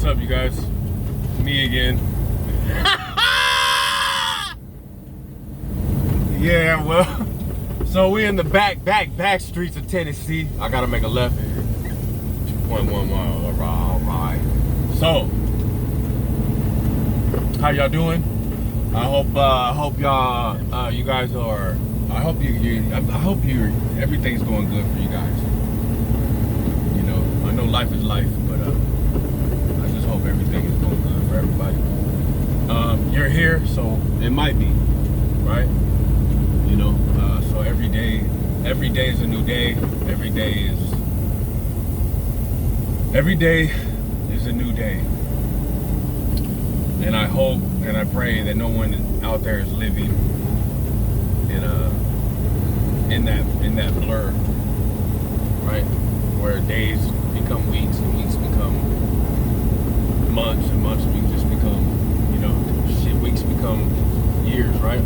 up, you guys? Me again. Yeah, well, so we in the back streets of Tennessee. I gotta make a left here. 2.1 miles. All right. So, how y'all doing? I hope y'all, you guys are. I hope everything's going good for you guys. You know, I know life is life, but I just hope everything is going good for everybody. You're here, so it might be, right? You know, so every day is a new day. Every day is a new day. And I hope and I pray that no one out there is living in that blur, right? Where days become weeks and weeks become months and months just become, you know, weeks become years, right?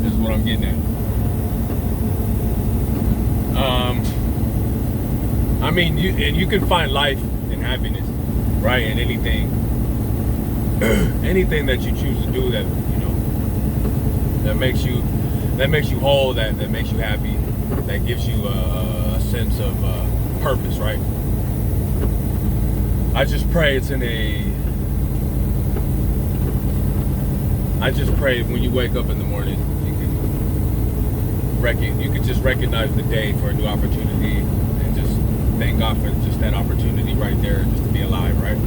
This is what I'm getting at. I mean, you can find life and happiness, right, in anything that you choose to do that, you know, that makes you whole, that makes you happy, that gives you a sense of purpose, right? I just pray I just pray when you wake up in the morning, you can just recognize the day for a new opportunity and just thank God for just that opportunity right there, just to be alive, right?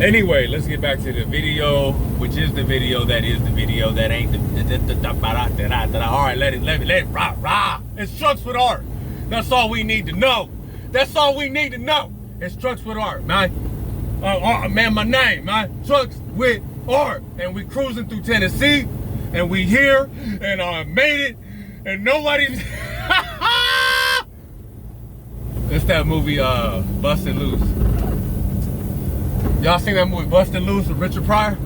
Anyway, let's get back to the video, which is the video that is the video that ain't the all right, let it rah. It's Trucks with Art. That's all we need to know. That's all we need to know. It's Trucks with Art, man. Man, my name, man. Trucks with Art. And we cruising through Tennessee, and we here, and I made it, and nobody's. It's that movie, Bustin' Loose. Y'all seen that movie, Bustin' Loose with Richard Pryor?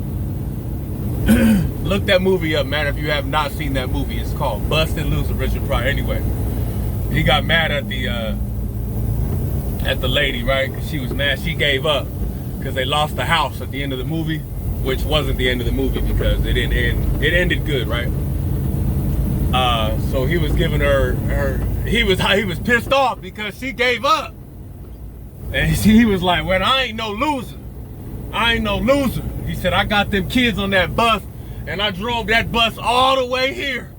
Look that movie up, man, if you have not seen that movie. It's called Bustin' Loose with Richard Pryor. Anyway, he got mad at the lady, right? Because she was mad. She gave up because they lost the house at the end of the movie, which wasn't the end of the movie because it didn't end. It ended good, right? So he was giving her he was pissed off because she gave up. And he was like, well, I ain't no loser. He said, I got them kids on that bus, and I drove that bus all the way here.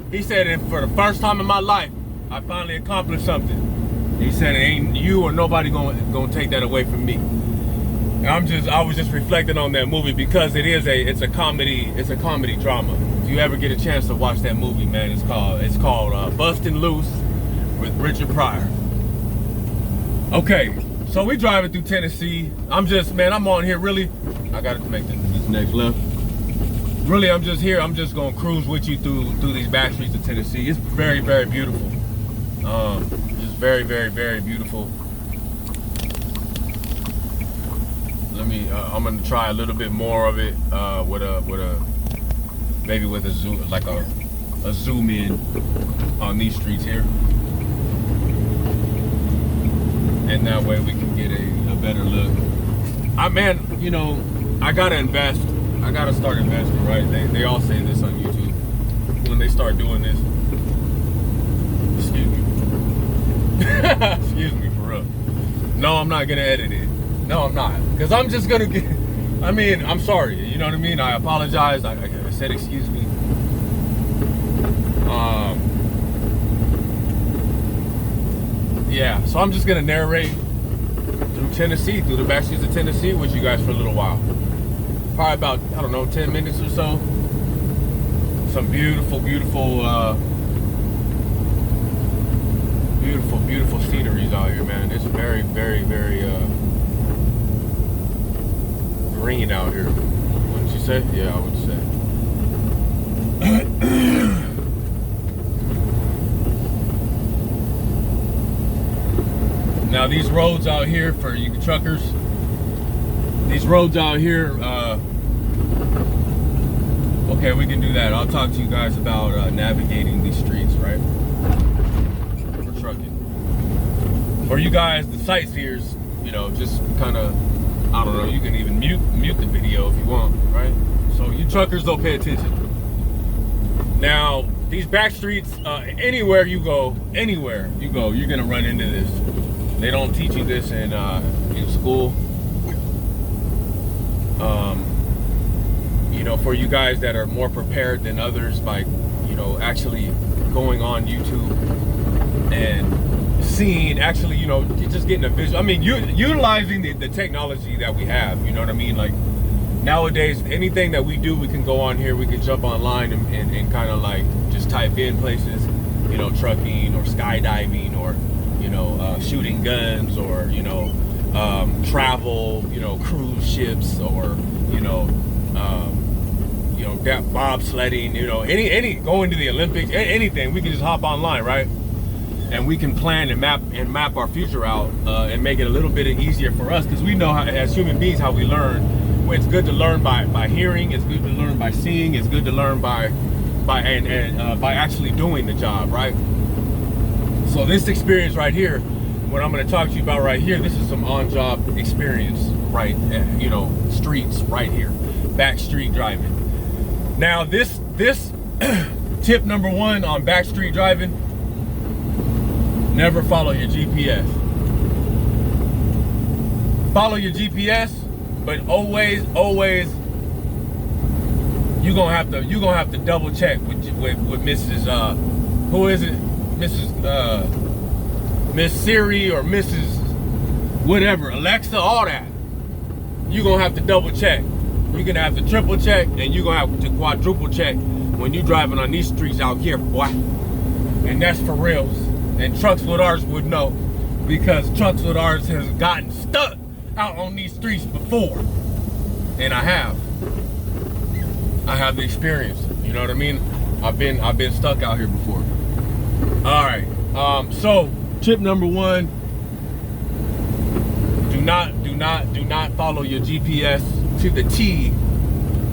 He said, and for the first time in my life, I finally accomplished something. He said, ain't you or nobody gonna take that away from me. And I was just reflecting on that movie because it's a comedy drama. If you ever get a chance to watch that movie, man, it's called Bustin' Loose with Richard Pryor. Okay. So we driving through Tennessee. I'm on here really. I got to make this next left. Really, I'm just here. I'm just gonna cruise with you through these back streets of Tennessee. It's very, very beautiful. Just very, very, very beautiful. I'm gonna try a little bit more of it with a zoom, like a zoom in on these streets here. And that way we can get a better look. Man, you know, I gotta invest. I gotta start investing, right? They all say this on YouTube. When they start doing this, excuse me. Excuse me, for real. No, I'm not gonna edit it. No, I'm not. Because I'm just gonna get, I'm sorry. You know what I mean? I apologize. I said excuse me. Yeah, so I'm just gonna narrate through Tennessee, through the back streets of Tennessee with you guys for a little while. Probably about, I don't know, 10 minutes or so. Some beautiful sceneries out here, man. It's very, very, very green out here. Wouldn't you say? Yeah, I would say. Now these roads out here for you truckers, these roads out here, okay, we can do that. I'll talk to you guys about navigating these streets, right? For trucking. For you guys, the sightseers, you know, just kind of, I don't know, you can even mute the video if you want, right? So you truckers don't pay attention. Now, these back streets, anywhere you go, you're gonna run into this. They don't teach you this in school. You know, for you guys that are more prepared than others by, you know, actually going on YouTube and seeing, actually, you know, just getting a visual. I mean, utilizing the technology that we have, you know what I mean? Like, nowadays, anything that we do, we can go on here, we can jump online and kind of like just type in places, you know, trucking or skydiving or, you know, shooting guns or, you know, travel, you know, cruise ships or, you know, bobsledding, you know, any going to the Olympics, anything. We can just hop online, right? And we can plan and map our future out and make it a little bit easier for us, because we know how, as human beings, how we learn. It's good to learn by hearing. It's good to learn by seeing. It's good to learn by actually doing the job, right? So this experience right here, what I'm going to talk to you about right here, this is some on-job experience, right? You know, streets right here, back street driving. Now this tip number one on back street driving: never follow your GPS. Follow your GPS, but always you're gonna have to double check with Mrs. Who is it? Miss Siri or Mrs. whatever, Alexa, all that. You're gonna have to double check. You're gonna have to triple check, and you're gonna have to quadruple check when you're driving on these streets out here, boy. And that's for reals. And trucks with ours would know, because trucks with ours has gotten stuck out on these streets before. And I have the experience. You know what I mean? I've been stuck out here before. All right. So tip number one: do not follow your GPS to the T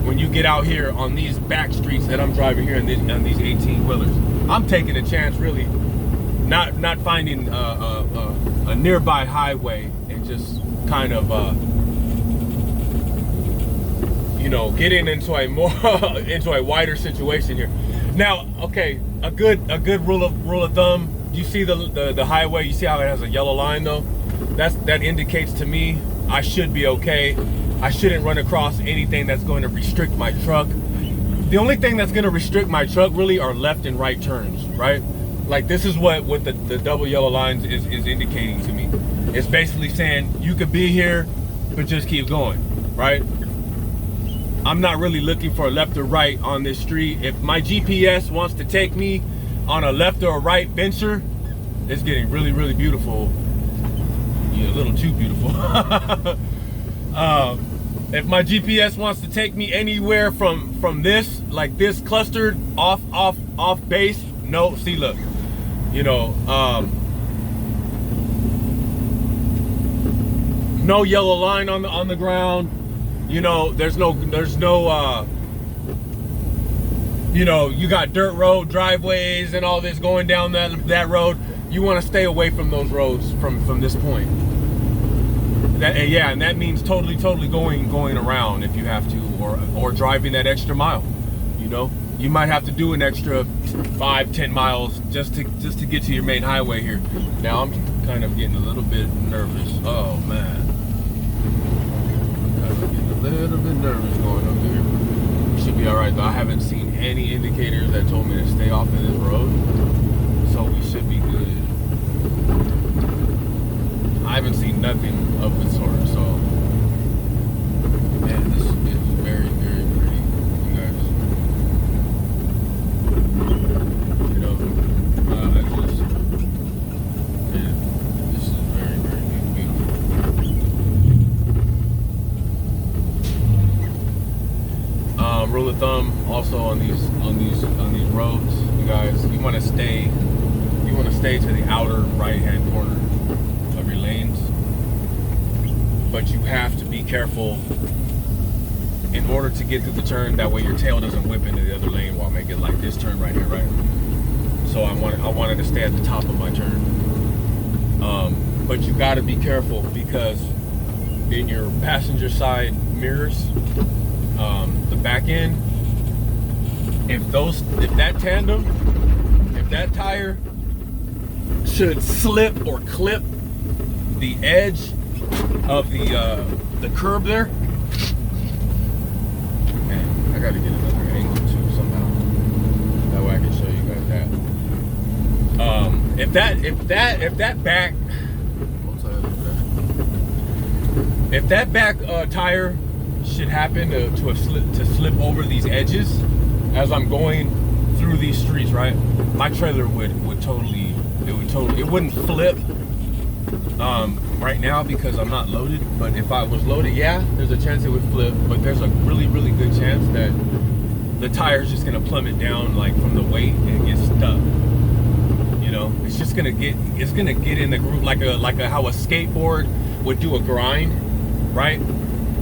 when you get out here on these back streets that I'm driving here on these 18-wheelers. I'm taking a chance, really, not finding a nearby highway and just kind of you know, getting into a more into a wider situation here. Now, okay, a good rule of thumb. You see the highway. You see how it has a yellow line though. That indicates to me I should be okay. I shouldn't run across anything that's going to restrict my truck. The only thing that's going to restrict my truck really are left and right turns, right? Like, this is what the double yellow lines is indicating to me. It's basically saying you could be here, but just keep going, right? I'm not really looking for a left or right on this street. If my GPS wants to take me on a left or a right venture, it's getting really, really beautiful. Yeah, a little too beautiful. If my GPS wants to take me anywhere from this, like this clustered off base, no, see, look, you know, no yellow line on the ground. You know, there's no you know, you got dirt road driveways and all this going down that road. You want to stay away from those roads from this point. And that means totally going around if you have to, or driving that extra mile. You know, you might have to do an extra 5-10 miles just to get to your main highway here. Now I'm kind of getting a little bit nervous. Oh man, I'm getting a little bit nervous going up here. Should be all right though. I haven't seen any indicators that told me to stay off of this road, so we should be good. I haven't seen nothing of the sort, so man, this is very, very pretty, you guys. You know, this is very, very beautiful. Rule of thumb, also on these roads, you guys, you want to stay to the outer right-hand corner of your lanes, but you have to be careful in order to get through the turn. That way your tail doesn't whip into the other lane while making like this turn right here, right? So I wanted to stay at the top of my turn. but you got to be careful because in your passenger side mirrors, the back end, if that tire should slip or clip the edge of the curb there, man, I got to get another angle too somehow. That way I can show you guys that. If that back tire should happen to slip over these edges as I'm going through these streets, right? My trailer would totally, it wouldn't flip right now because I'm not loaded. But if I was loaded, yeah, there's a chance it would flip. But there's a really, really good chance that the tire's just gonna plummet down like from the weight and get stuck. You know, it's just gonna get in the groove like how a skateboard would do a grind, right?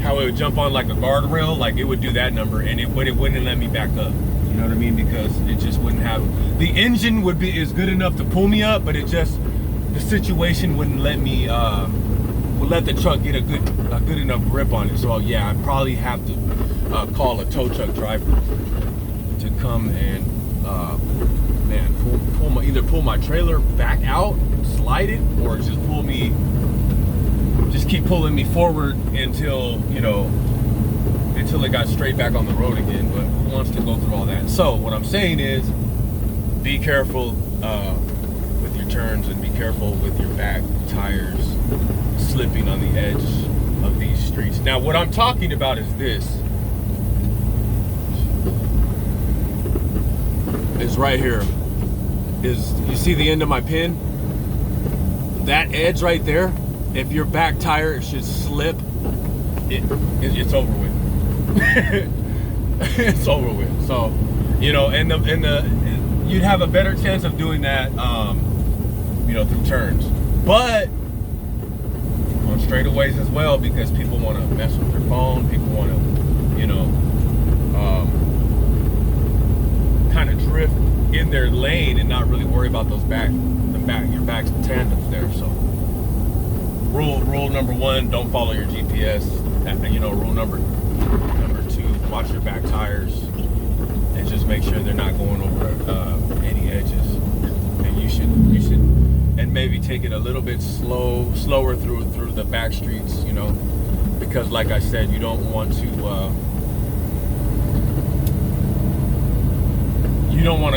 How it would jump on like a guardrail, like it would do that number, and it wouldn't let me back up. You know what I mean? Because it just wouldn't have, the engine is good enough to pull me up, but the situation wouldn't let me would let the truck get a good enough grip on it. So yeah, I'd probably have to call a tow truck driver to come and either pull my trailer back out, slide it, or just keep pulling me forward until it got straight back on the road again. But who wants to go through all that? So what I'm saying is, be careful with your turns and be careful with your back tires slipping on the edge of these streets. Now what I'm talking about is this. Is right here. You see the end of my pin? That edge right there, if your back tire should slip, it's over with. It's over with. So, and you'd have a better chance of doing that, through turns. But on straightaways as well, because people want to mess with their phone. People want to, kind of drift in their lane and not really worry about your back tandems there. So rule number one, don't follow your GPS. Rule number two, watch your back tires and just make sure they're not going over any edges. And you should and maybe take it a little bit slower through the back streets, because like I said, you don't want to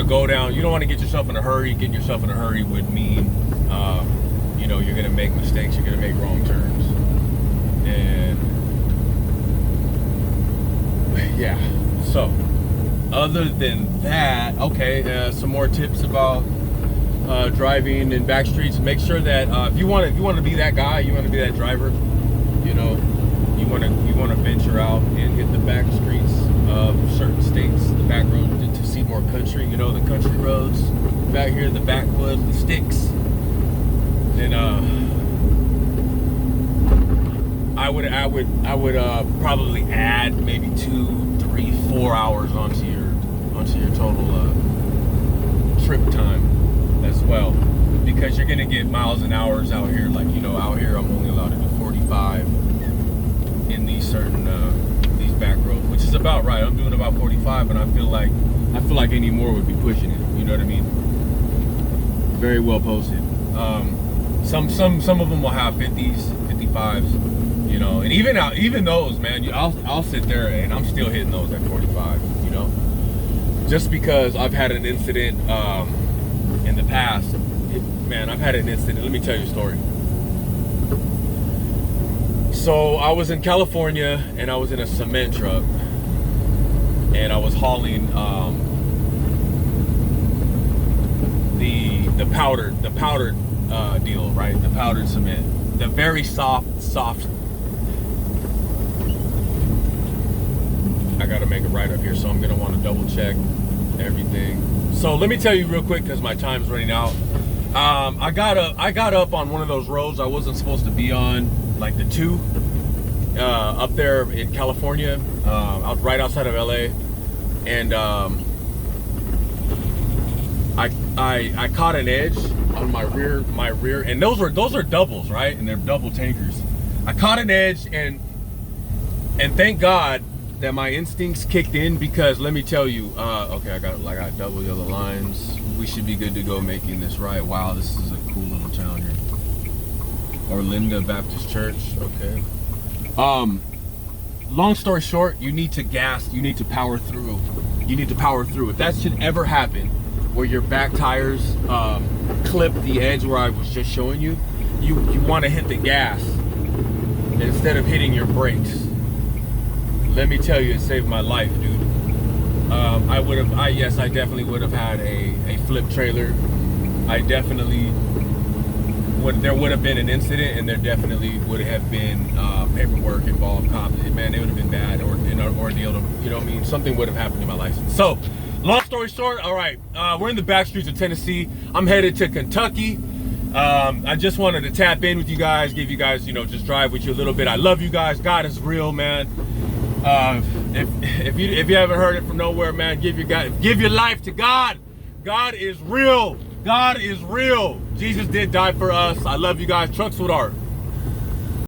go down. You don't want to get yourself in a hurry. Getting yourself in a hurry would mean, you're going to make mistakes. You're going to make wrong turns. And yeah. So, other than that, okay, some more tips about driving in back streets. Make sure that if you want to be that guy, you want to be that driver. You want to venture out and hit the back streets of certain states, the back roads, to see more country. The country roads back here, the backwoods, the sticks. And I would probably add maybe 2, 3, 4 hours onto your total trip time as well, because you're gonna get miles and hours out here. Like out here I'm only allowed to do 45 in these certain these back roads, which is about right. I'm doing about 45, but I feel like any more would be pushing it. You know what I mean? Very well posted. Some of them will have 50s, 55s, and even those, man, I'll sit there and I'm still hitting those at 45, just because I've had an incident in the past. I've had an incident. Let me tell you a story. So I was in California and I was in a cement truck and I was hauling the powdered deal, right? The powdered cement, the very soft. I gotta make it right up here, so I'm gonna want to double check everything. So let me tell you real quick, because my time's running out. I got up on one of those roads I wasn't supposed to be on, like the 2 up there in California, out right outside of LA, and I caught an edge on my rear, and those are doubles, right? And they're double tankers. I caught an edge, and thank God that my instincts kicked in, because let me tell you, okay, I got double yellow lines. We should be good to go making this right. Wow, this is a cool little town here. Orlinda Baptist Church, okay. Long story short, you need to gas, you need to power through. You need to power through. If that should ever happen, where your back tires clip the edge where I was just showing you, you want to hit the gas instead of hitting your brakes. Let me tell you, it saved my life, dude. Yes, I definitely would have had a flip trailer. There would have been an incident, and there definitely would have been paperwork involved, cops. Man, it would have been bad, or an ordeal. You know what I mean? Something would have happened to my license. So, long story short, all right, we're in the back streets of Tennessee. I'm headed to Kentucky. I just wanted to tap in with you guys, give you guys, just drive with you a little bit. I love you guys. God is real, man. If you haven't heard it from nowhere, man, give your life to God. God is real. God is real. Jesus did die for us. I love you guys. Trucks with Art.